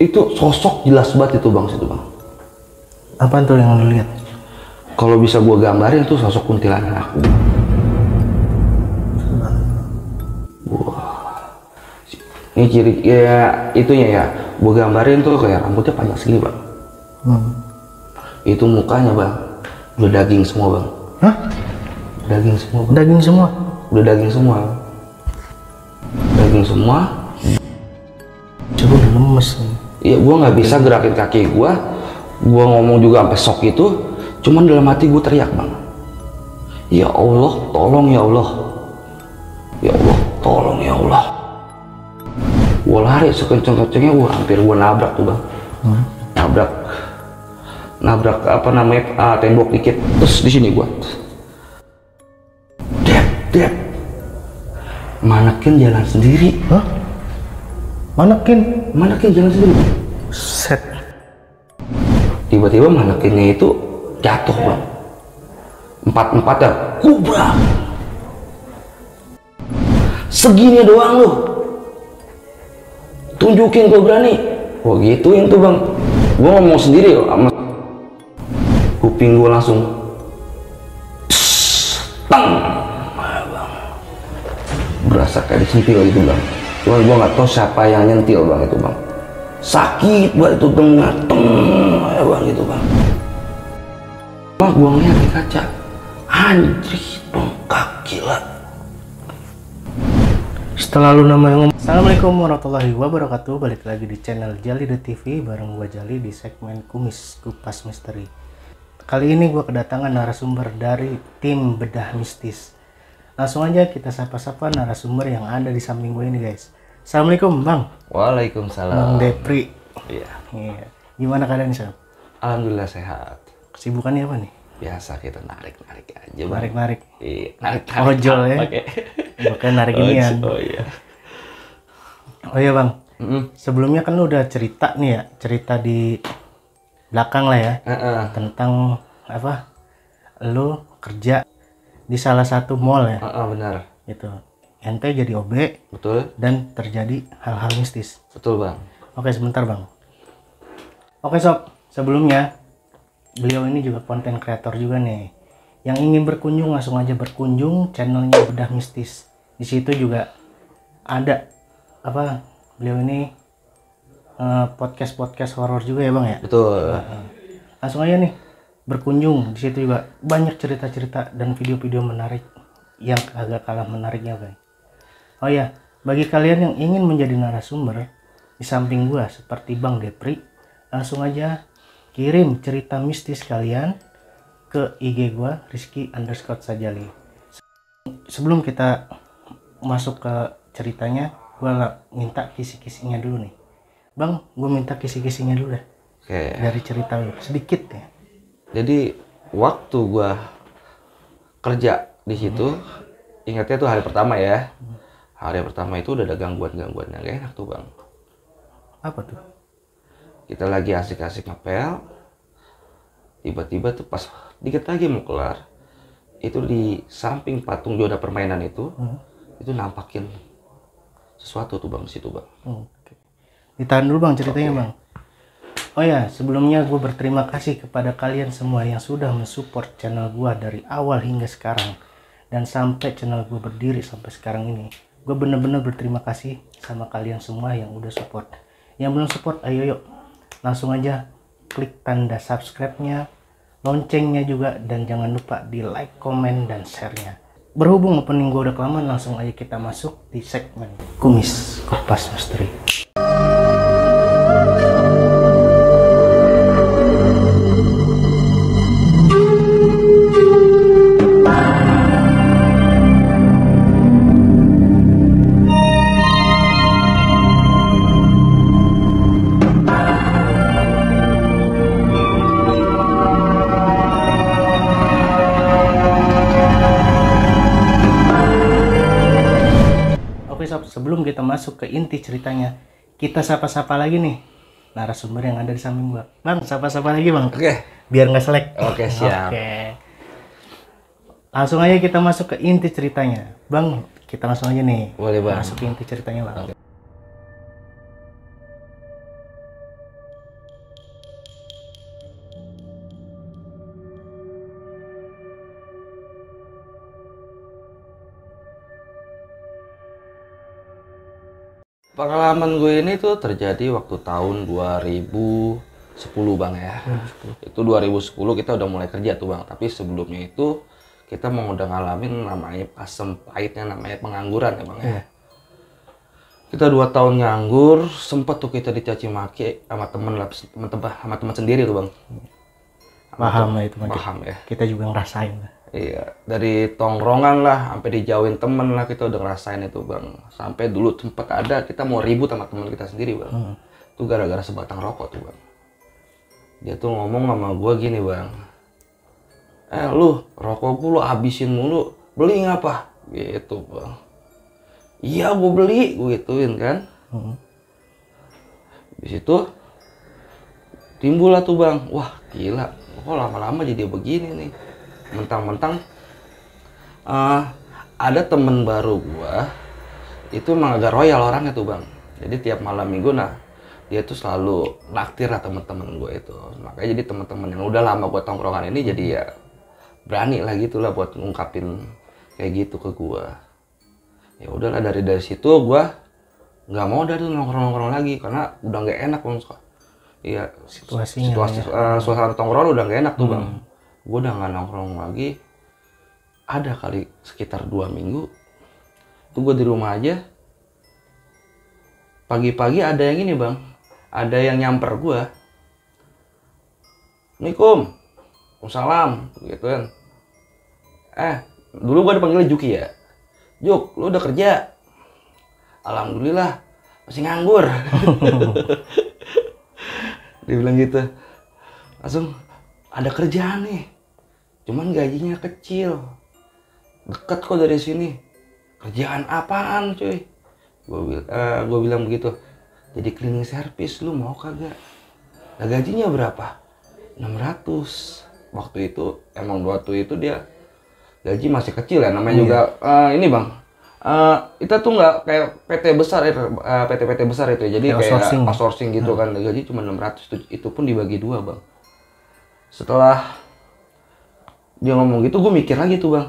Itu sosok jelas banget itu bang, situ bang. Apaan tuh yang lu lihat? Kalau bisa gua gambarin tuh sosok kuntilanak. Wah, ini ciri ya itunya ya. Gua gambarin tuh kayak rambutnya panjang segini bang. Itu mukanya bang, udah daging semua bang. Hah? Daging semua bang. Daging semua? Udah daging semua. Daging semua. Coba udah lemes nih. Iya, gua nggak bisa gerakin kaki gua ngomong juga sampai sok itu, cuman dalam hati gua teriak bang, ya Allah tolong ya Allah, ya Allah tolong ya Allah. Gua lari sekenceng-kencengnya, hampir gua nabrak tuh bang. Nabrak apa namanya tembok dikit, terus di sini gua Dep manekin jalan sendiri. Hah? Manekin jalan sendiri. Set. Tiba-tiba manekinnya itu jatuh bang, empat-empatnya kubrak. Segini doang lu, tunjukin gue berani. Gua gituin tuh bang, gue ngomong sendiri sama kuping gue langsung tang, berasa kayak disentil gitu bang. Cuman gue nggak tahu siapa yang nyentil bang itu bang. Sakit banget itu tengah bang gitu bang. Wah, gue ngeliat di kaca, anjrit bengkak gila. Setelah lu namanya ngomong. Assalamualaikum warahmatullahi wabarakatuh. Balik lagi di channel Jalide TV bareng gua Jali di segmen Kupas Misteri. Kali ini gua kedatangan narasumber dari tim Bedah Mistis. Langsung aja kita sapa-sapa narasumber yang ada di samping gue ini guys. Assalamualaikum bang. Waalaikumsalam. Bang Depri. Iya. Gimana keadaan Sam? Alhamdulillah sehat. Kesibukannya apa nih? Biasa kita narik aja bang. Narik. Iya, narik ojol ya. Bukan narik inian. Oh iya. Oh iya bang. Sebelumnya kan lu udah cerita nih ya, cerita di belakang lah ya. Tentang apa? Lu kerja di salah satu mall ya. Benar. Gitu. Ente jadi OB. Betul. Dan terjadi hal-hal mistis. Betul bang. Oke sebentar bang. Oke sob, sebelumnya beliau ini juga konten kreator juga nih. Yang ingin berkunjung langsung aja berkunjung channelnya Bedah Mistis. Di situ juga ada apa? Beliau ini podcast horor juga ya bang ya. Betul. Langsung aja nih berkunjung. Di situ juga banyak cerita-cerita dan video-video menarik yang agak kalah menariknya bang. Oh ya, bagi kalian yang ingin menjadi narasumber di samping gua seperti Bang Depri, langsung aja kirim cerita mistis kalian ke IG gua Rizky_Sajali. Sebelum kita masuk ke ceritanya, gua minta kisi-kisinya dulu nih. Bang, gua minta kisi-kisinya dulu deh. Oke. Dari cerita lu sedikit ya. Jadi waktu gua kerja di situ, ingatnya tuh hari pertama ya. Hari pertama itu udah ada gangguan-gangguan yang gak enak tuh bang. Apa tuh? Kita lagi asik-asik ngepel, tiba-tiba tuh pas dikit lagi mau kelar, itu di samping patung Joda permainan itu nampakin sesuatu tuh bang, situ bang. Oke. Ditahan dulu bang ceritanya bang. Oh ya, sebelumnya gue berterima kasih kepada kalian semua yang sudah mensupport channel gue dari awal hingga sekarang. Dan sampai channel gue berdiri sampai sekarang ini. Gue bener-bener berterima kasih sama kalian semua yang udah support. Yang belum support, ayo yuk. Langsung aja klik tanda subscribe-nya, loncengnya juga, dan jangan lupa di like, komen, dan share-nya. Berhubung opening gue udah kelamaan, langsung aja kita masuk di segmen Kupas Misteri. Sebelum kita masuk ke inti ceritanya, kita sapa-sapa lagi nih narasumber yang ada di samping gua. Bang, sapa-sapa lagi bang. Oke. Biar nggak selek. Oke, siap. Oke. Langsung aja kita masuk ke inti ceritanya. Bang, kita langsung aja nih. Boleh bang. Masuk ke inti ceritanya bang. Oke. Pengalaman gue ini tuh terjadi waktu tahun 2010 bang ya. Itu 2010 kita udah mulai kerja tuh bang. Tapi sebelumnya itu kita mau udah ngalamin namanya asam pahitnya namanya pengangguran ya bang ya. Kita 2 tahun nganggur, sempet tuh kita dicaci maki sama teman sendiri tuh bang. Paham lah itu. Paham ya. Kita juga ngerasain lah. Iya, dari tongkrongan lah, sampai dijauhin temen lah, kita udah ngerasain itu bang. Sampai dulu sempet ada, kita mau ribut sama teman kita sendiri bang. Itu gara-gara sebatang rokok tuh bang. Dia tuh ngomong sama gua gini bang. Lu, rokok lu habisin mulu, beli ngapa? Gitu bang. Iya gua beli, gua gituin kan. Di situ timbul lah tuh bang, wah gila, kok lama-lama jadi begini nih. Mentang-mentang ada temen baru gua itu emang agak royal orangnya tuh bang. Jadi tiap malam minggu dia tuh selalu naktir lah temen-temen gue itu. Makanya jadi temen-temen yang udah lama gua tongkrongan ini jadi ya berani lah gitulah buat ngungkapin kayak gitu ke gua. Ya udahlah dari situ gua nggak mau dari nongkrong-nongkrong lagi karena udah nggak enak bang. Iya situasi suasana tongkrongan udah nggak enak tuh bang. Gue udah nggak nongkrong lagi. Ada kali sekitar 2 minggu tuh gue di rumah aja. Pagi-pagi ada yang ini bang, ada yang nyamper gue. Assalamualaikum, Waalaikumsalam, gitu kan. Dulu gue dipanggilnya Juki ya. Juk, lu udah kerja? Alhamdulillah, masih nganggur. Dia bilang gitu. Langsung ada kerjaan nih, cuman gajinya kecil, deket kok dari sini. Kerjaan apaan cuy? Gue bilang begitu. Jadi cleaning service, lu mau kagak? Nah gajinya berapa? 600. Waktu itu dia gaji masih kecil ya, namanya juga ini bang. Kita tuh nggak kayak PT besar PT besar itu ya. Jadi kayak outsourcing gitu kan. Gaji cuma 600, itu pun dibagi 2 bang. Setelah dia ngomong gitu, gue mikir lagi tuh bang.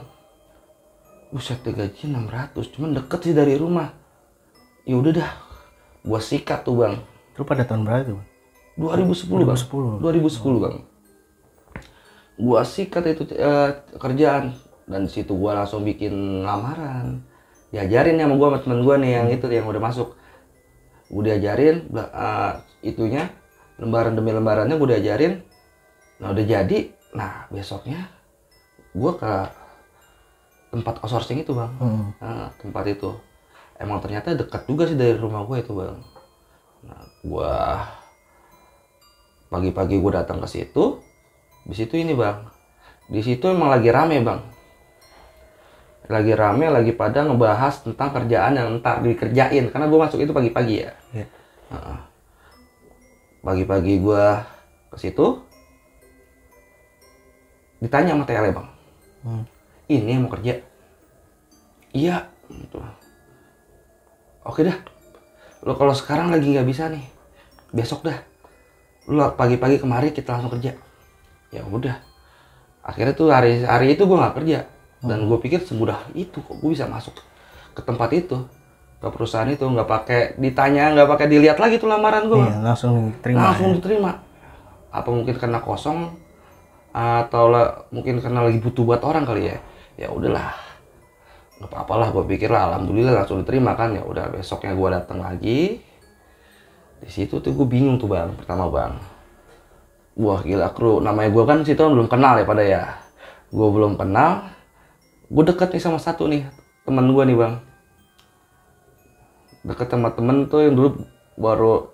Buset, gaji 600, cuman deket sih dari rumah. Ya udah dah, gue sikat tuh bang. Itu pada tahun berapa tuh bang? 2010 bang. 2010 bang. Gue sikat itu kerjaan, dan situ gue langsung bikin lamaran. Diajarin sama gue sama temen gue nih yang itu yang udah masuk. Gue diajarin itunya, lembaran demi lembarannya gue diajarin. Nah udah jadi, nah besoknya gue ke tempat outsourcing itu bang. Tempat itu emang ternyata dekat juga sih dari rumah gue itu bang. Nah gue pagi-pagi gue datang ke situ. Di situ ini bang, di situ emang lagi rame bang. Lagi pada ngebahas tentang kerjaan yang ntar dikerjain. Karena gue masuk itu pagi-pagi ya. Pagi-pagi gue ke situ. Ditanya sama TL bang. Ini yang mau kerja? Iya. Oke dah. Lo kalau sekarang lagi nggak bisa nih. Besok dah. Lo pagi-pagi kemari kita langsung kerja. Ya udah. Akhirnya tuh hari itu gue nggak kerja. Dan gue pikir semudah itu kok gue bisa masuk ke tempat itu, ke perusahaan itu, nggak pakai ditanya, nggak pakai dilihat lagi tuh lamaran gue. Iya, langsung diterima. Apa mungkin karena kosong atau mungkin karena lagi butuh buat orang kali ya. Ya udahlah, nggak apa-apa lah, gue pikir lah, alhamdulillah langsung diterima kan. Ya udah, besoknya gue datang lagi. Di situ tuh gue bingung tuh bang, pertama bang. Wah gila kru, namanya gue kan situ belum kenal ya pada ya. Gue belum kenal. Gue deket nih sama satu nih teman gue nih bang. Deket sama temen tuh yang dulu baru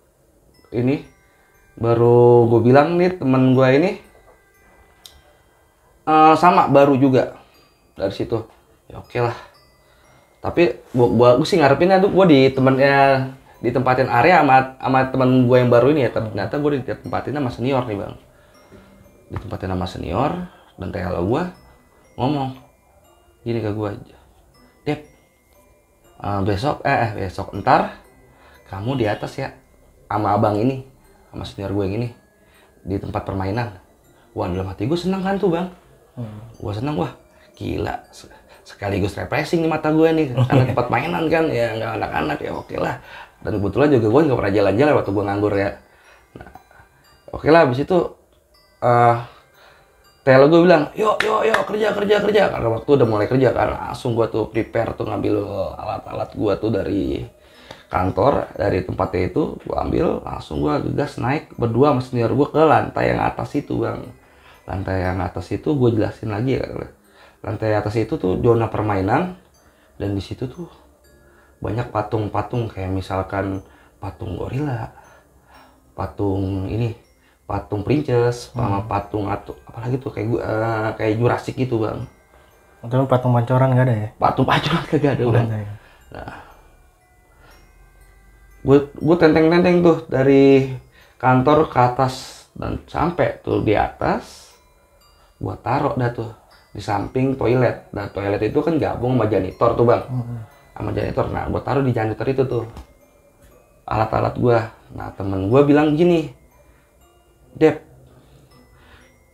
gue bilang nih temen gue ini sama baru juga dari situ. Ya oke lah. Tapi gue sih ngarepinnya tuh gue ditempatin area sama temen gue yang baru ini ya. Tapi ternyata gue ditempatin sama senior nih bang. Ditempatin sama senior dan TL gue ngomong gini ke gue, Dep, besok ntar kamu di atas ya sama abang ini, sama senior gue yang ini di tempat permainan. Wah dalam hati gue seneng kan tuh bang. Gue seneng, wah gila, sekaligus refreshing nih mata gue nih, karena tempat mainan kan, ya nggak anak-anak ya oke lah. Dan kebetulan juga gue nggak pernah jalan-jalan waktu gue nganggur ya. Nah, oke lah, abis itu telo gue bilang, yuk kerja. Karena waktu udah mulai kerja kan, langsung gue tuh prepare tuh ngambil alat-alat gue tuh dari kantor, dari tempatnya itu gue ambil, langsung gue gas naik berdua sama senior gue ke lantai yang atas itu bang. Lantai yang atas itu gue jelasin lagi ya, lantai atas itu tuh zona permainan, dan di situ tuh banyak patung-patung kayak misalkan patung gorila, patung princess, sama patung atau apalagi tuh kayak Jurassic gitu bang. Atau patung pancoran nggak ada ya? Patung pancoran kagak ada bang. Nah, gue tenteng tuh dari kantor ke atas, dan sampai tuh di atas gue taruh dah tuh di samping toilet. Nah toilet itu kan gabung sama janitor tuh bang, sama janitor. Nah gue taruh di janitor itu tuh alat-alat gue. Nah temen gue bilang gini, Dep,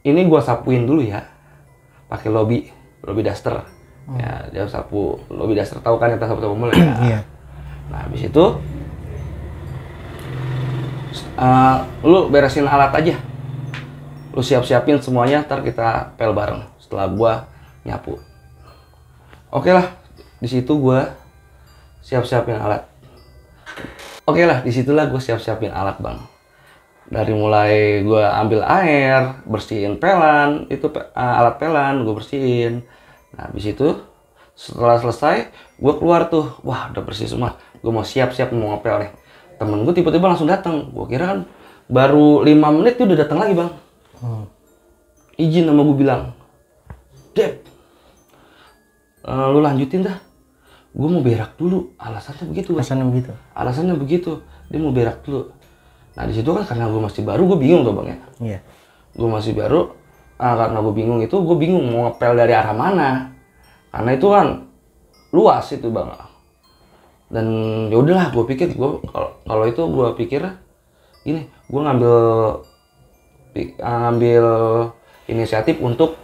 ini gue sapuin dulu ya pakai lobby duster. Ya dia sapu lobby duster, tahu kan, kita sapu mulu ya. Iya. Nah habis itu lu beresin alat aja, lu siap-siapin semuanya, ntar kita pel bareng setelah gua nyapu. Oke lah, di situ gua siap-siapin alat. Oke lah, disitulah gua siap-siapin alat bang. Dari mulai gua ambil air, bersihin pelan, itu alat pelan gua bersihin. Nah habis itu setelah selesai gua keluar tuh, wah udah bersih semua, gua mau siap-siap mau ngepel nih. Temen gue tiba-tiba langsung datang. Gue kira kan baru 5 menit dia udah datang lagi bang. Izin sama gue bilang, Dep, lu lanjutin dah. Gue mau berak dulu. Alasannya begitu bang. Alasannya begitu. Dia mau berak dulu. Nah di situ kan karena gue masih baru, gue bingung tuh bang ya. Iya. Gue masih baru. Karena gue bingung mau ngepel dari arah mana. Karena itu kan luas itu bang. Dan ya udahlah, gue pikir kalau itu gue pikir ini gue ngambil inisiatif untuk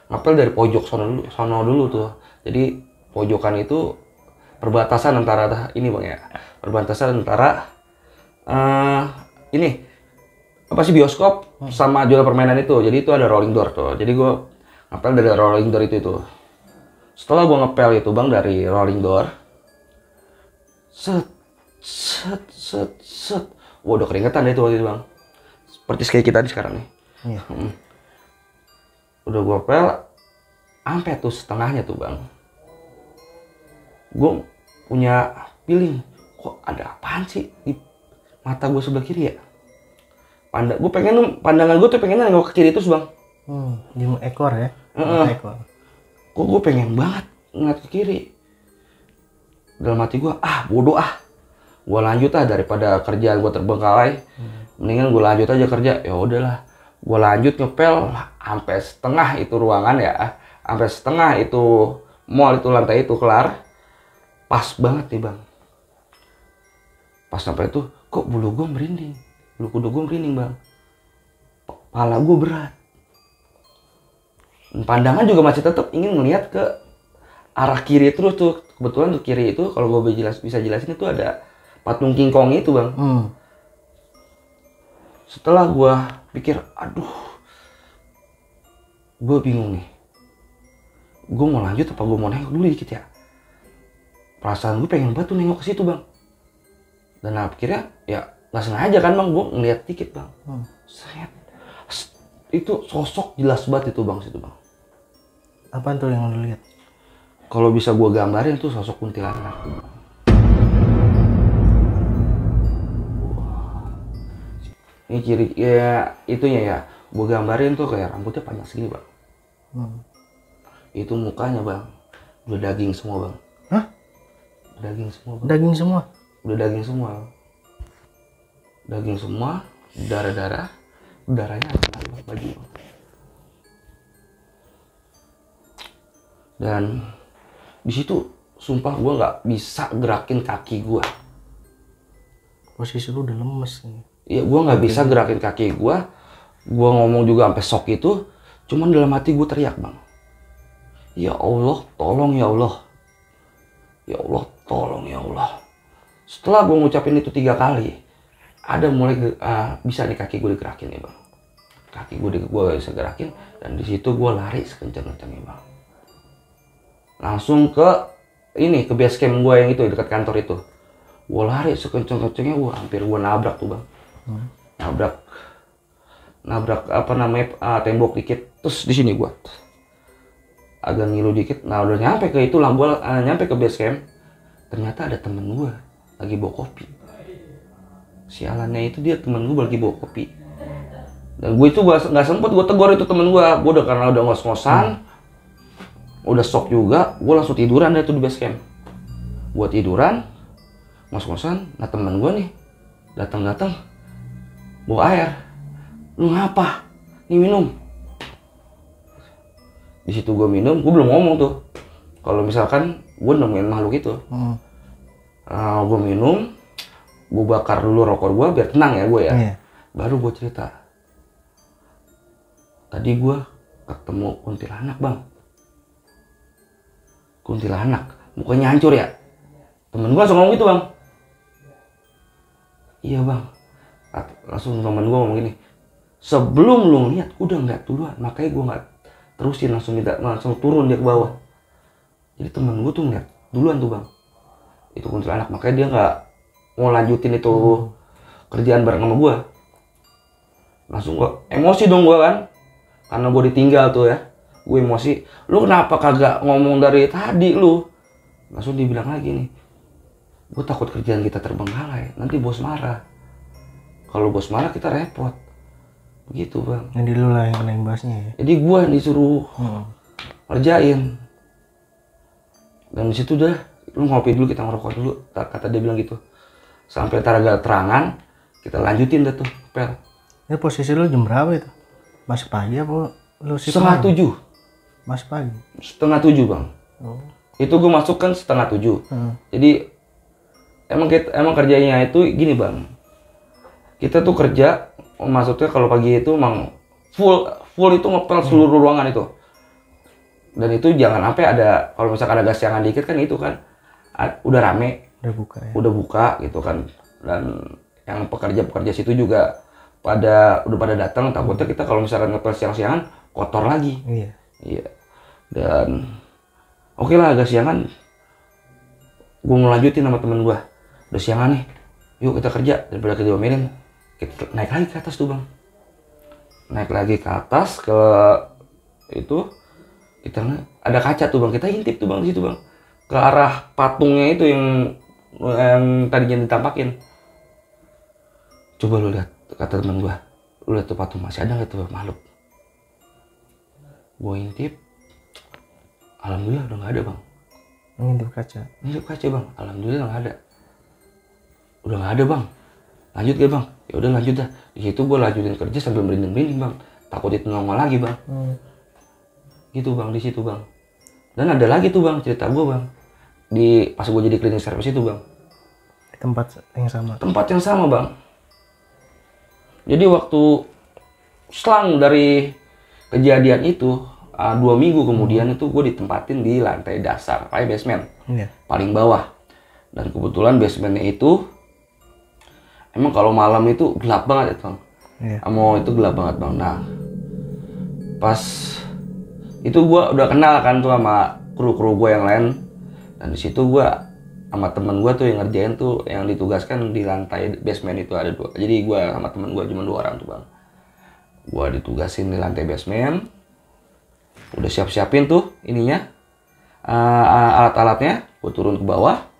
ngapel dari pojok sono dulu tuh. Jadi pojokan itu perbatasan antara ini bang ya, perbatasan antara ini apa sih, bioskop sama jual permainan itu. Jadi itu ada rolling door tuh. Jadi gue ngapel dari rolling door itu. Setelah gue ngepel itu bang dari rolling door, set. Wah udah keringetan deh itu waktu itu bang. Seperti kayak kita nih sekarang nih. Iya. Udah gue pel sampai tuh setengahnya tuh bang. Gue punya feeling, kok ada apaan sih di mata gue sebelah kiri ya? Pandangan gue tuh pengen nengok ke kiri terus bang. Di ekor ya? Ekor. Kok gue pengen banget ngeliat ke kiri. Dalam hati gue, bodoh gue lanjut daripada kerjaan gue terbengkalai. Mendingan gue lanjut aja kerja. Ya udahlah, gue lanjut ngepel sampai setengah itu ruangan ya, sampai setengah itu mall itu lantai itu kelar. Pas banget nih bang. Pas sampai itu, kok bulu kudu gue merinding bang. Kepala gue berat. Pandangan juga masih tetap ingin ngeliat ke arah kiri terus tuh. Kebetulan tuh kiri itu kalau gue bisa jelasin itu ada patung King Kong itu bang. Setelah gue pikir, gue bingung nih. Gue mau lanjut apa gue mau nengok dulu dikit ya? Perasaan gue pengen banget tuh nengok ke situ bang. Dan akhirnya ya nggak sengaja kan bang, gue ngeliat dikit bang. Itu sosok jelas banget itu bang, situ bang. Apaan tuh yang lu lihat? Kalau bisa gue gambarin tuh sosok kuntilanak. Ini ciri ya itunya ya. Gue gambarin tuh kayak rambutnya panjang segini bang. Itu mukanya bang, udah daging semua bang. Hah? Daging semua bang. Daging semua? Udah daging semua. Daging semua, darahnya ada baju bang. Dan di situ sumpah gue nggak bisa gerakin kaki gue. Posisi lu udah lemes nih. Iya, gue nggak bisa gerakin kaki gue. Gue ngomong juga sampai shock itu. Cuman dalam hati gue teriak bang. Ya Allah, tolong ya Allah. Ya Allah, tolong ya Allah. Setelah gue ngucapin itu 3 kali, ada mulai bisa nih kaki gue digerakin nih bang. Kaki gue bisa gerakin, dan di situ gue lari sekencang-kencangnya bang. Langsung ke ini, ke base camp gue yang itu dekat kantor itu. Gue lari sekencang-kencangnya, hampir gue nabrak tuh bang. Nabrak apa namanya tembok dikit, terus di sini gue agak ngilu dikit. Nah udah nyampe ke itu lah, gue nyampe ke base camp, ternyata ada temen gue lagi bawa kopi. Sialannya itu dia temen gue lagi bawa kopi, dan gue itu nggak sempet gue tegur itu temen gue udah karena udah ngos-ngosan, udah shock juga, gue langsung tiduran deh tuh di base camp. Gue tiduran, ngos-ngosan. Nah temen gue nih datang bawa air. Lu ngapa? Nih minum. Di situ gue minum, gue belum ngomong tuh. Kalau misalkan gue nemuin makhluk itu, gue minum, gue bakar dulu rokok gue biar tenang ya gue ya. Baru gue cerita. Tadi gue ketemu kuntilanak bang. Kuntilanak, mukanya hancur ya. Temen gue langsung ngomong gitu bang. Iya bang. Langsung temen gue ngomong gini. Sebelum lu ngeliat, udah ngeliat duluan. Makanya gue nggak terusin, langsung turun dia ke bawah. Jadi temen gue tuh ngeliat duluan tuh bang. Itu kuntilanak, makanya dia nggak mau lanjutin itu kerjaan bareng sama gue. Langsung gue emosi dong gue kan, karena gue ditinggal tuh ya. Gue emosi. Lu kenapa kagak ngomong dari tadi lu? Langsung dibilang lagi nih. Gue takut kerjaan kita terbengkalai, nanti bos marah. Kalau bos marah kita repot. Begitu bang. Jadi lu lah yang kena imbasnya ya? Jadi gue yang disuruh kerjain. Dan disitu dah, lu ngopi dulu, kita ngerokok dulu. Kata dia bilang gitu. Sampai agak terangan, kita lanjutin dah tuh pel. Ya posisi lu jam berapa itu? Masih pagi apa lu sih? 6:30. Masih pagi? 6:30 bang. Itu gue masuk kan 6:30. Jadi emang kerjanya itu gini bang. Kita tuh kerja, maksudnya kalau pagi itu emang full itu ngepel seluruh ruangan itu. Dan itu jangan sampai ada, kalau misalkan ada gas yang dikit kan itu kan udah rame, udah buka gitu kan. Dan yang pekerja situ juga udah pada datang, takutnya kita kalau misalkan ngepel siang-siangan kotor lagi. Iya. Dan oke lah, agak siangan, gue ngelanjutin sama temen gue. Udah siangan nih, yuk kita kerja, daripada kita diomelin. Kita naik lagi ke atas tuh bang. Naik lagi ke atas ke itu, kita ada kaca tuh bang, kita intip tuh bang di situ bang, ke arah patungnya itu yang tadinya ditampakin. Coba lu lihat, kata teman gua, lu lihat tuh patung, masih ada nggak tuh makhluk? Gua intip, alhamdulillah udah nggak ada bang. Ngintip kaca? Ngintip kaca bang, alhamdulillah nggak ada. Udah nggak ada bang. Lanjut gak bang? Ya udah lanjut dah. Di situ gue lanjutin kerja sambil merinding bang. Takut itu nongol lagi bang. Gitu bang, di situ bang. Dan ada lagi tuh bang cerita gue bang. Pas gue jadi cleaning service itu bang. Di tempat yang sama? Tempat yang sama bang. Jadi waktu selang dari kejadian itu 2 minggu kemudian itu gue ditempatin di lantai dasar, kayak basement, paling bawah. Dan kebetulan basementnya itu emang kalau malam itu gelap banget ya bang. Itu gelap banget bang. Nah pas itu gue udah kenal kan tuh sama kru gue yang lain. Dan di situ gue sama temen gue tuh yang ngerjain tuh, yang ditugaskan di lantai basement itu ada 2. Jadi gue sama temen gue cuma 2 orang tuh bang. Gue ditugasin di lantai basement. Udah siapin tuh ininya, alat-alatnya. Gue turun ke bawah.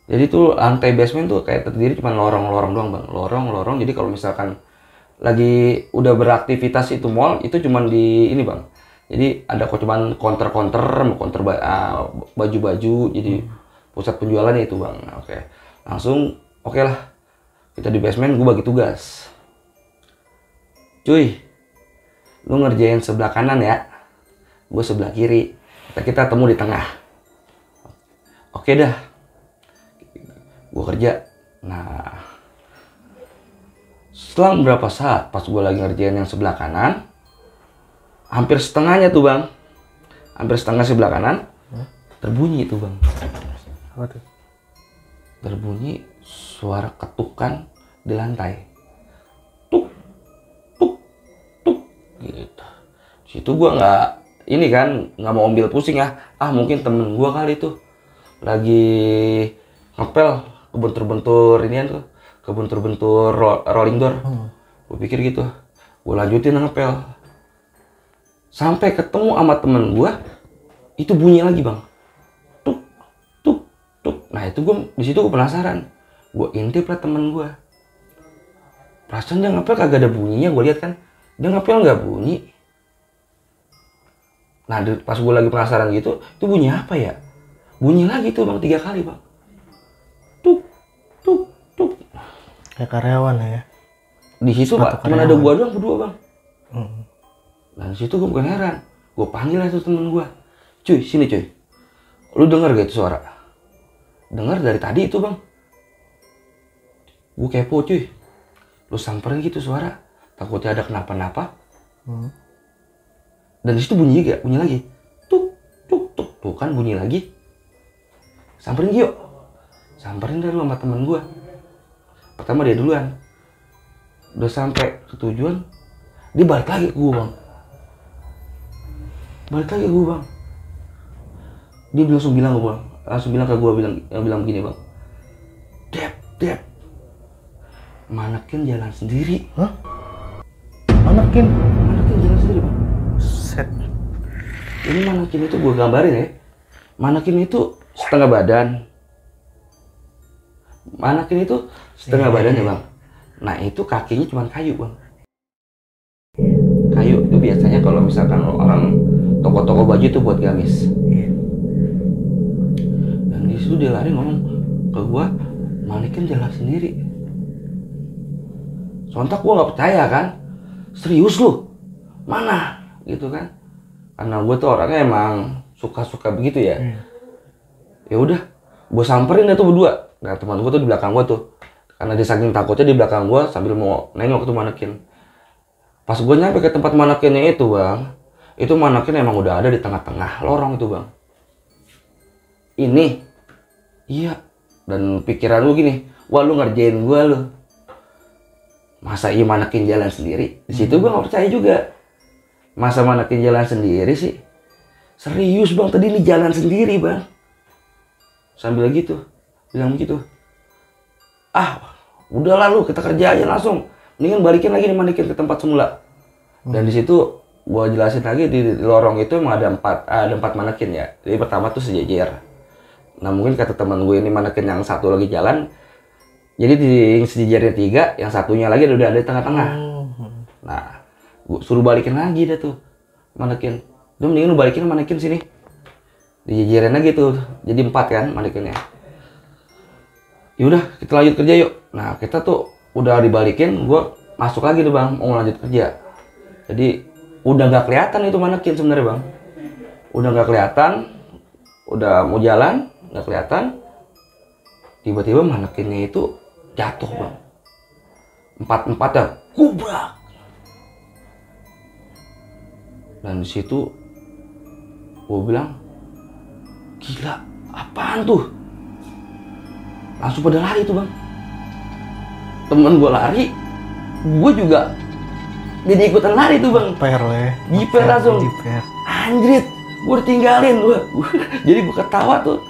Jadi tuh lantai basement tuh kayak terdiri cuma lorong-lorong doang bang, lorong-lorong. Jadi kalau misalkan lagi udah beraktivitas itu mall, itu cuma di ini bang. Jadi ada kok cuman counter baju-baju. Jadi pusat penjualannya itu bang. Oke. Langsung oke lah. Kita di basement, gue bagi tugas. Cuy, lu ngerjain sebelah kanan ya, gue sebelah kiri. Kita temu di tengah. Oke dah. Gue kerja. Nah setelah berapa saat pas gue lagi ngerjain yang sebelah kanan, hampir setengahnya tuh bang, hampir setengah sebelah kanan, terbunyi itu bang. Apa tuh? Terbunyi suara ketukan di lantai. Tuk, tuk, tuk, gitu. Situ gua nggak mau ambil pusing ya. Mungkin temen gua kali itu lagi ngepel, kebentur-bentur inian tuh, kebentur-bentur rolling door. Gue pikir gitu, gue lanjutin ngepel. Sampai ketemu sama temen gue, itu bunyi lagi bang, tuk, tuk, tuk. Nah itu di situ gue penasaran, gue intip lah temen gue. Perasaan dia ngepel kagak ada bunyinya, gue lihat kan, dia ngepel nggak bunyi. Nah pas gue lagi penasaran gitu, itu bunyi apa ya? Bunyi lagi tuh bang 3 kali bang, tuk, tuk, tuk. Kayak karyawan ya. Di situ pak, cuma ada gua doang berdua bang. Nah di situ gue bukan heran, gue panggil lah tuh temen gue, cuy sini cuy, lu denger gak itu suara? Dengar dari tadi itu bang. Gue kepo cuy, lu samperin gitu suara, takutnya ada kenapa-napa. Dan di situ bunyi lagi, tuk tuk tuk, tuh kan bunyi lagi. Samperin yuk, samperin dah lu sama temen gue. Pertama dia duluan. Udah sampai ke tujuan, dia balik lagi ke gue bang. Dia langsung bilang ke gue, bilang begini bang, Dep, Manakin jalan sendiri. Hah? Manakin jalan sendiri bang. Set. Ini manakin itu gue gambarin ya, manakin itu setengah badan. Manakin itu setengah badan ya bang. Nah itu kakinya cuma kayu bang. Kayu itu biasanya kalau misalkan orang toko-toko baju itu buat gamis. Dan di situ dia lari ngomong ke gua, Manakin jalan sendiri. Sontak gua nggak percaya kan, serius lu? Mana? Gitu kan? Karena gua tuh orangnya emang suka-suka begitu ya. Ya udah, gua samperin dah tuh berdua. Nah teman gua tuh di belakang gua tuh. Karena dia saking takutnya di belakang gue sambil mau nengok tuh manakin. Pas gue nyampe ke tempat manakinnya itu bang, itu manakin emang udah ada di tengah-tengah lorong itu bang. Ini, iya. Dan pikiran lu gini, wah lu ngerjain gue lu. Masa iya manakin jalan sendiri? Di situ gue nggak percaya juga. Masa manakin jalan sendiri sih? Serius bang, tadi ini jalan sendiri bang. Sambil gitu, bilang begitu. Udah lalu kita kerja aja langsung, mendingan balikin lagi nih manakin ke tempat semula. Dan di situ gua jelasin lagi di lorong itu emang ada empat manakin ya. Jadi pertama tuh sejajar. Nah mungkin kata teman gue ini manakin yang satu lagi jalan, jadi di sejajarnya 3, yang satunya lagi udah ada di tengah-tengah. Nah gua suruh balikin lagi dah tuh manakin. Udah mendingan lu balikin manakin sini, dijajarin lagi tuh, jadi 4 kan manakinnya. Yaudah kita lanjut kerja yuk. Nah kita tuh udah dibalikin, gue masuk lagi tuh bang, mau lanjut kerja. Jadi udah gak kelihatan itu manakin sebenarnya bang. Udah gak kelihatan, udah mau jalan gak kelihatan. Tiba-tiba manakinnya itu jatuh bang. 4-4-nya gubrak. Dan disitu gue bilang, gila apaan tuh? Langsung pada lari tuh bang. Temen gue lari, gue juga jadi ikutan lari tuh bang. Jiper langsung. Anjrit, gue ditinggalin. Jadi gue ketawa tuh.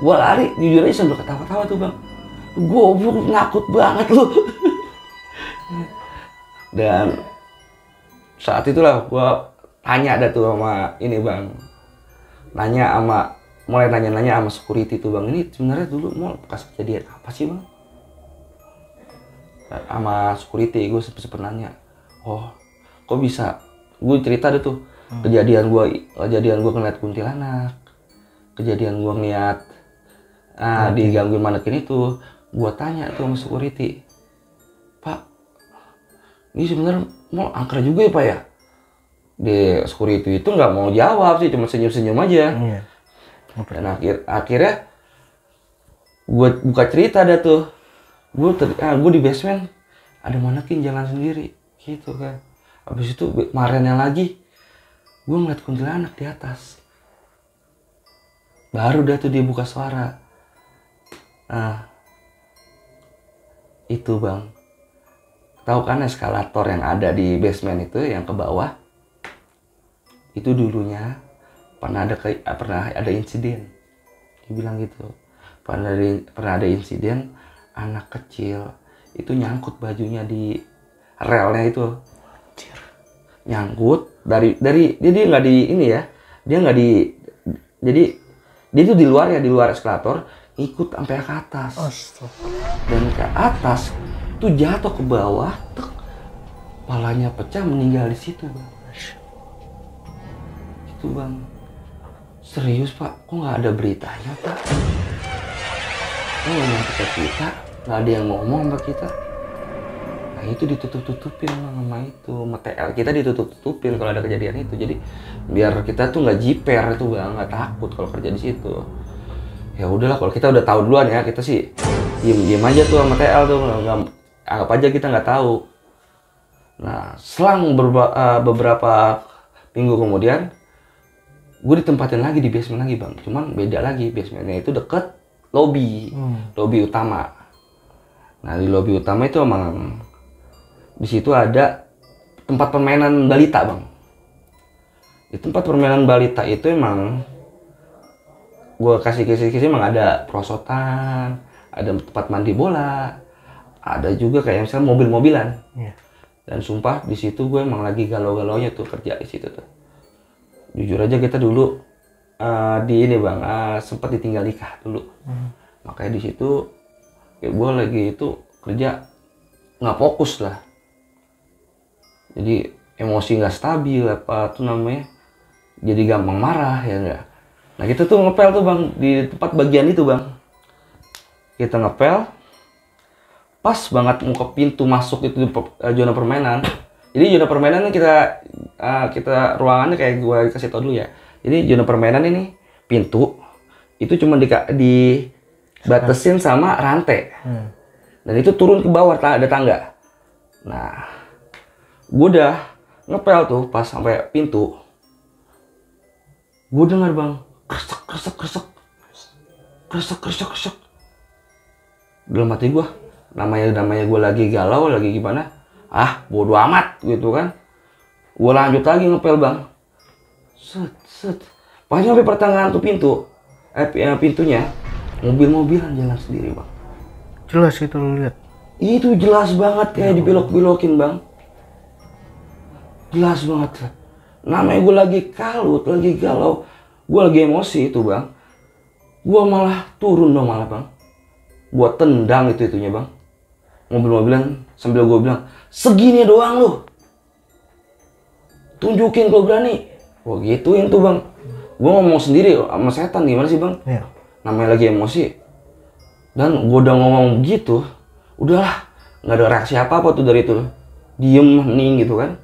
Gue lari, jujur aja sambil ketawa-tawa tuh bang. Goblok, nakut banget lu. Dan saat itulah gue tanya ada tuh sama ini bang. Mulai nanya-nanya sama security tuh bang, ini sebenarnya dulu mau bekas kejadian apa sih bang? Sama security gue sempet nanya, kok bisa? Gue cerita deh tuh kejadian gue ngeliat kuntilanak, kejadian gue ngeliat digangguin manekin itu. Gue tanya tuh sama security, Pak, ini sebenarnya mau angker juga ya pak ya? Di security itu nggak mau jawab sih, cuma senyum-senyum aja. Dan akhirnya gue buka cerita dah tuh, gue di basement ada manakin jalan sendiri gitu kan. Habis itu kemarinnya lagi gue ngeliat kuntilanak di atas. Baru dah tuh dia buka suara. Nah, itu bang, tahu kan eskalator yang ada di basement itu yang ke bawah? Itu dulunya pernah ada insiden. Dia bilang gitu. Pernah ada insiden anak kecil itu nyangkut bajunya di relnya itu. Nyangkut dari dia nggak di ini ya. Dia nggak di, jadi dia itu di luar eskalator, ikut sampai ke atas. Dan ke atas tuh jatuh ke bawah, kepalanya pecah, meninggal di situ bang. Itu bang, serius pak, kok nggak ada beritanya pak? Kok nggak nyampe ke kita, nggak ada yang ngomong sama kita. Nah itu ditutup-tutupin bang sama itu, sama TL kita ditutup-tutupin kalau ada kejadian itu. Jadi biar kita tuh nggak jiper itu bang, nggak takut kalau kerja di situ. Ya udahlah, kalau kita udah tahu duluan ya, kita sih diem aja tuh sama TL tuh, anggap aja kita nggak tahu. Nah selang beberapa minggu kemudian, gue ditempatin lagi di basement lagi bang, cuman beda lagi, basementnya itu deket lobby utama. Nah di lobby utama itu emang di situ ada tempat permainan balita bang. Di tempat permainan balita itu emang gue kasih emang ada perosotan, ada tempat mandi bola, ada juga kayak misalnya mobil-mobilan. Dan sumpah di situ gue emang lagi galau-galaunya tuh kerja di situ tuh. Jujur aja kita dulu di ini bang, sempat ditinggal nikah dulu. Makanya di situ gue lagi itu kerja nggak fokus lah. Jadi emosi nggak stabil, apa tuh namanya, jadi gampang marah ya enggak. Nah kita tuh ngepel tuh bang di tempat bagian itu bang. Kita ngepel, pas banget mau ke pintu masuk itu zona permainan. Jadi zona permainan kita ruangannya kayak gue kasih tau dulu ya. Jadi zona permainan ini pintu itu cuma dibatasin sama rantai. Dan itu turun ke bawah, ada tangga. Nah, gue udah ngepel tuh pas sampai pintu. Gue dengar bang, kresek. Dalam hati gue, namanya gue lagi galau, lagi gimana? Bodo amat gitu kan. Gue lanjut lagi ngepel bang. Set. Pas sampai pertengahan tuh pintunya, mobil-mobilan jalan sendiri bang. Jelas itu lu lihat. Itu jelas banget kayak dibelok-belokin bang. Jelas banget. Namanya gue lagi kalut, lagi galau, gue lagi emosi itu bang. Gue malah turun dong malah bang. Gue tendang itunya bang. Mobil-mobilan sambil gue bilang, segini doang lu. Tunjukin kalau berani. Gue gituin tuh bang. Gue ngomong sendiri sama setan, gimana sih bang? Namanya lagi emosi. Dan gue udah ngomong gitu, udahlah, nggak ada reaksi apa-apa tuh dari itu. Diem, hening gitu kan.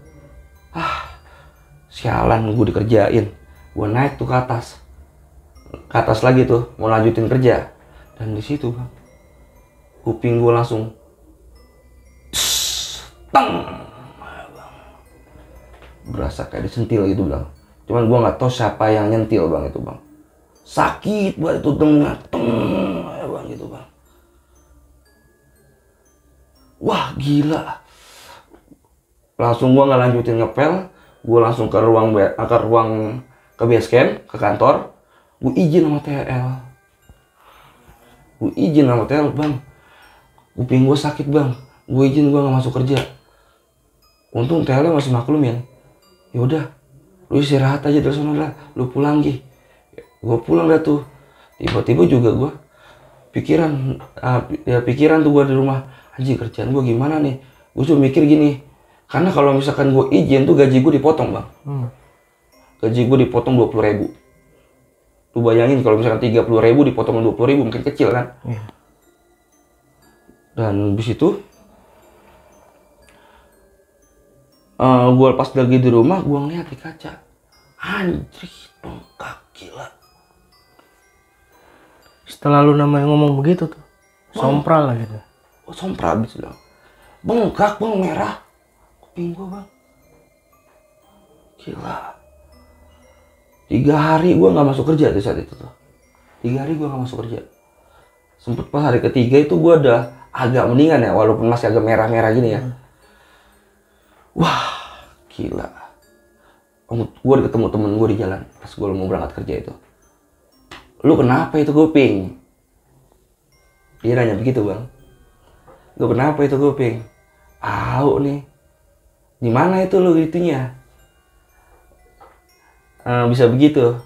Sialan, gue dikerjain. Gue naik tuh ke atas lagi tuh, mau lanjutin kerja. Dan di situ bang, kuping gue langsung tang, berasa kayak disentil gitu bang. Cuman gue nggak tahu siapa yang nyentil bang itu bang. Sakit banget itu tengah bang gitu bang. Wah gila. Langsung gue nggak lanjutin ngepel, gue langsung ke ruang ke base camp, ke kantor. Gue izin sama TL. Bang, kuping gue sakit bang, gue izin gue nggak masuk kerja. Untung TL masih maklumin. Ya udah, lu istirahat aja dari sana lah, lu pulang Gi. Gue pulang dah tuh. Tiba-tiba juga gue pikiran tuh gue di rumah, anjing kerjaan gue gimana nih. Gue cuma mikir gini, karena kalau misalkan gue izin tuh gaji gue dipotong bang. Gaji gue dipotong 20.000. Lu bayangin kalau misalkan 30.000 dipotong 20.000, mungkin kecil kan. Dan habis itu gue pas lagi di rumah, gue ngeliat di kaca, anjir bengkak gila. Setelah lu namanya ngomong begitu tuh, sompral lah gitu. Sompral abis bilang, bengkak bang, merah kuping gue bang. Gila. 3 hari gue nggak masuk kerja di saat itu tuh. 3 hari gue nggak masuk kerja. Sempet pas hari ketiga itu gue udah agak mendingan ya, walaupun masih agak merah-merah gini ya. Wah, gila. Gue ketemu temen gue di jalan pas gue mau berangkat kerja itu. Lu kenapa itu kuping? Dia nanya begitu bang. Lu kenapa itu kuping? Au nih. Di mana itu lu itunya? Bisa begitu.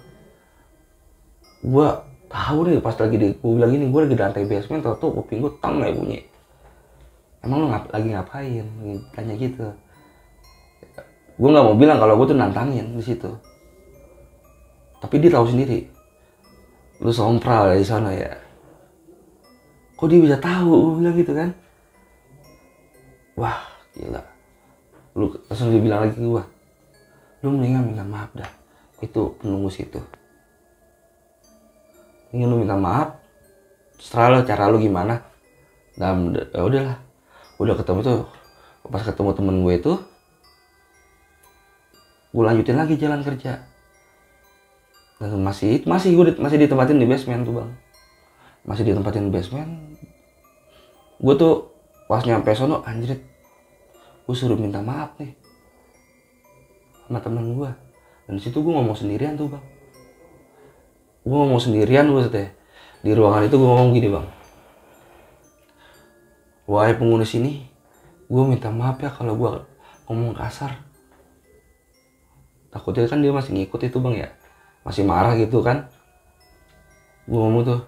Gua tahu nih pas lagi gue bilang gini, gue lagi di lantai basement, tau kuping gue tang kayak bunyi. Emang lu lagi ngapain? Tanya gitu. Gue nggak mau bilang kalau gue tuh nantangin di situ. Tapi dia tahu sendiri. Lu sompral di sana ya. Kok dia bisa tahu? Gue bilang gitu kan. Wah, gila. Lu langsung dia bilang lagi ke gue. Lu mendingan minta maaf dah. Itu penunggu situ. Ingin lu minta maaf, setelah lo cara lu gimana. Dan ya udahlah, udah ketemu tuh, pas ketemu temen gue itu, gue lanjutin lagi jalan kerja. Dan masih ditempatin di basement tuh bang, masih ditempatin di basement. Gue tuh pas nyampe sono, anjrit, gue suruh minta maaf nih sama temen gue. Dan disitu gue ngomong sendirian tuh bang. Gue ngomong sendirian gue teh. Di ruangan itu gue ngomong gini bang. Wahai penghuni sini, gue minta maaf ya kalau gue ngomong kasar. Takutnya kan dia masih ngikut itu bang ya. Masih marah gitu kan. Gue ngomong tuh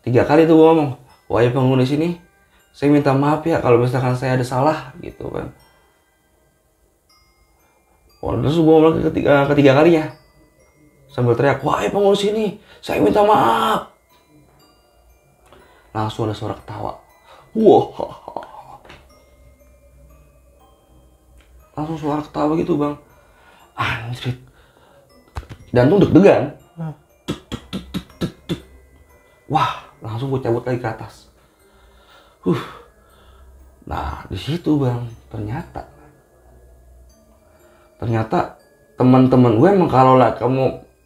3 kali tuh gue ngomong. Wahai penghuni sini, saya minta maaf ya kalau misalkan saya ada salah gitu kan. Terus gue ngomong ketiga kalinya sambil teriak, wahai penghuni sini, saya minta maaf. Langsung ada suara ketawa. Wah, langsung suara ketawa gitu bang. Anjrit. Dan tuh deg-degan. Wah, langsung gue cabut lagi ke atas. Nah di situ bang, ternyata teman-teman gue emang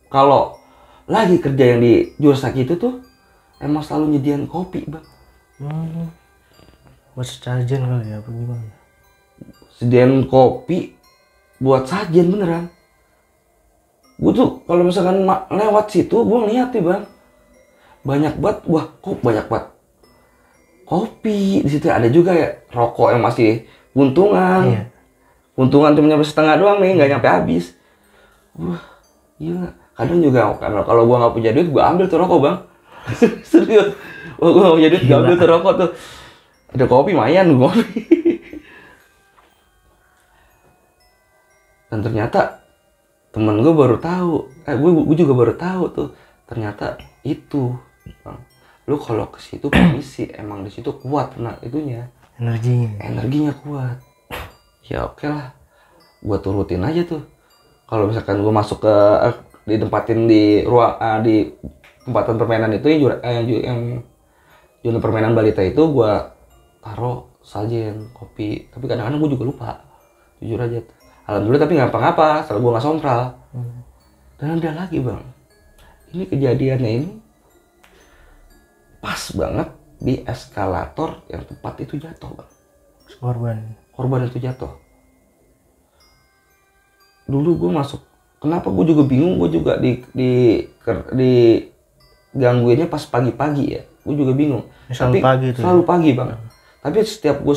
kalau lagi kerja yang di Jursak itu tuh emang selalu nyediain kopi bang. Buat sajian kali ya, apa gimana? Sediain kopi buat sajian beneran. Gue tuh kalau misalkan lewat situ gue ngeliat nih bang, banyak banget. Wah, kok banyak banget kopi di situ. Ada juga ya rokok yang masih puntungan. Iya. Puntungan cuma nyampe setengah doang nih, nggak nyampe habis. Wah, gila. Kadang juga kalau gua nggak punya duit, gua ambil tuh rokok bang. Serius. Wah, gua nggak punya duit, gua ambil tuh rokok tuh. Ada kopi, lumayan kopi. Dan ternyata temen gua baru tahu. Gua juga baru tahu tuh. Ternyata itu, bang. Lu kalau ke situ permisi, emang di situ kuat, nah itunya. Energinya kuat. Ya oke lah, gue turutin aja tuh. Kalau misalkan gue masuk ke ditempatin di ruang di tempatan permainan itu yang zona permainan balita itu, gue taruh sajian kopi. Tapi kadang-kadang gue juga lupa, jujur aja. Alhamdulillah tapi nggak apa-apa, setelah gue nggak sompral. Dan ada lagi bang, ini kejadiannya ini pas banget di eskalator yang tempat itu jatuh bang. Korban itu jatuh. Dulu gue masuk, kenapa gue juga bingung, gue juga di gangguinnya pas pagi-pagi ya. Gue juga bingung. Selalu pagi bang. Tapi setiap gue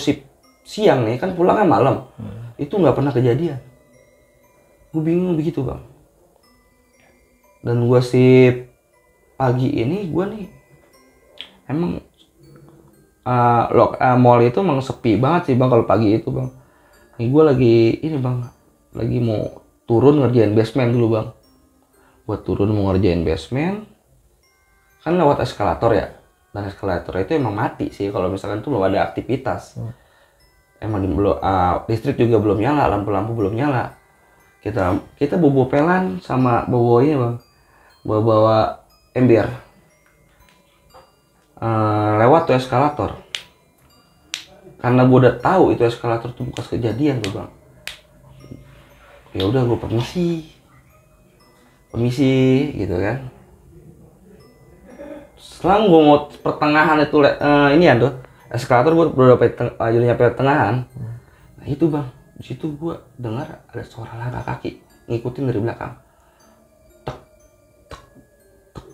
siang nih, kan pulangnya malam. Itu nggak pernah kejadian. Gue bingung begitu bang. Dan gue pagi ini gue nih emang mall itu emang sepi banget sih bang kalau pagi itu bang. Ini gue lagi mau turun ngerjain basement dulu bang. Gue turun mau ngerjain basement, kan lewat eskalator ya. Dan eskalator itu emang mati sih kalau misalkan tuh belum ada aktivitas. Emang listrik juga belum nyala, lampu-lampu belum nyala. Kita bawa pelan sama bawa ini bang, bawa ember. Lewat tuh eskalator. Karena gue udah tahu itu eskalator tuh bekas kejadian tuh bang. Ya udah gue permisi. permisi gitu kan. Setelah gue mau pertengahan itu ini ya tuh eskalator, gue udah nyampe tengahan. Nah itu bang, di situ gue dengar ada suara langkah kaki ngikutin dari belakang.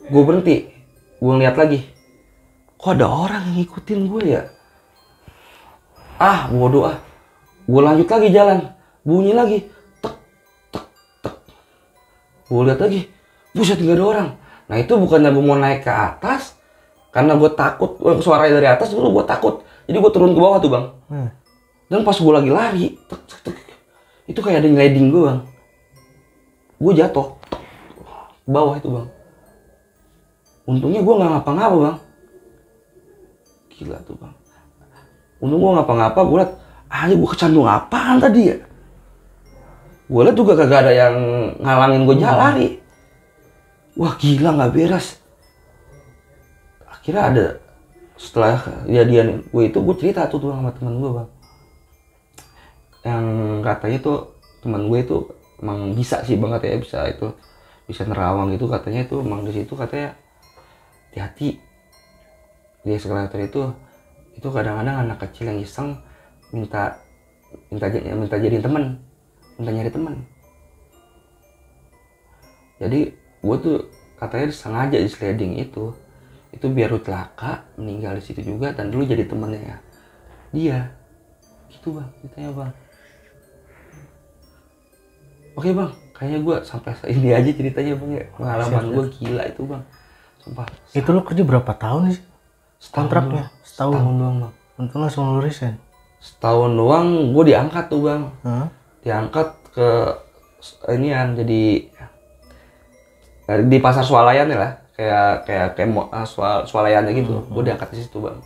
Gue berhenti, gue ngeliat lagi, kok ada orang yang ngikutin gue ya? Ah bodoh ah, gue lanjut lagi jalan, bunyi lagi, tek tek tek. Gue lihat lagi, buset gak ada orang. Nah itu bukannya gue mau naik ke atas, karena gue takut, suaranya dari atas dulu gue takut, jadi gue turun ke bawah tuh bang. Dan pas gue lagi lari, tek tek tek, itu kayak ada ngeleding gue bang, gue jatuh ke bawah itu bang. Untungnya gue nggak ngapa-ngapa bang, gila tuh bang. Untung gue ngapa-ngapa, gue liat, gue kecandung apaan tadi ya? Gue liat juga kagak ada yang ngalangin gue jalan lari. Wah gila nggak beres. Akhirnya ada, setelah kejadian gue itu, gue cerita tuh sama teman gue bang, yang katanya tuh teman gue itu emang bisa sih bang, katanya bisa nerawang gitu katanya. Itu emang di situ katanya hati-hati di eskalator itu kadang-kadang anak kecil yang iseng minta jadiin teman, minta nyari teman. Jadi gue tuh katanya sengaja di sliding itu biar lu celaka, meninggal di situ juga, dan dulu jadi temennya dia. Gitu bang, ceritanya bang. Oke bang, kayaknya gue sampai ini aja ceritanya bang ya. Pengalaman gue gila itu bang, sumpah. Itu lo kerja berapa tahun sih kontraknya? Setahun doang bang. Untung langsung lu resign. Setahun doang gue diangkat tuh bang. Diangkat ke inian, jadi di pasar swalayan ya lah, kayak swalayannya gitu. Gue diangkat di situ bang.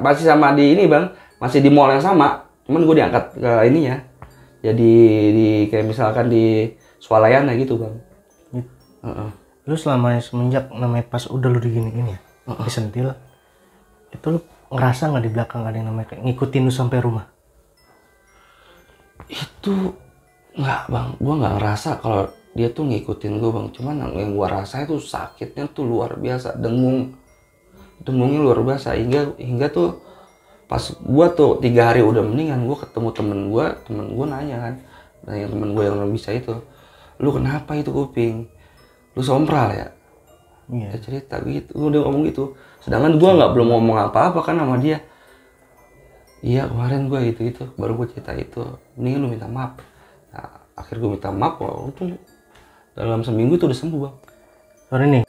Masih sama di ini bang, masih di mall yang sama, cuman gue diangkat ke ininya, jadi di kayak misalkan di swalayan gitu bang. Lu selama semenjak namanya pas udah lu digini-gini ya, disentil, itu lu ngerasa nggak di belakang ada yang namanya kayak ngikutin lu sampai rumah? Itu nggak bang, gue nggak ngerasa kalau dia tuh ngikutin gue bang. Cuman yang gue rasa itu sakitnya tuh luar biasa, dengungnya luar biasa, hingga tuh pas gue tuh 3 hari udah mendingan, gue ketemu temen gue nanya kan, nah yang temen gue yang bisa itu, lu kenapa itu kuping, lu sompral ya? Dia cerita gitu, udah ngomong gitu. Sedangkan gue belum ngomong apa-apa kan sama dia. Iya kemarin gue gitu, baru gue cerita itu, mendingan lu minta maaf. Nah, akhir gue minta maaf, wah untung dalam seminggu tuh udah sembuh bang. Sorry nih,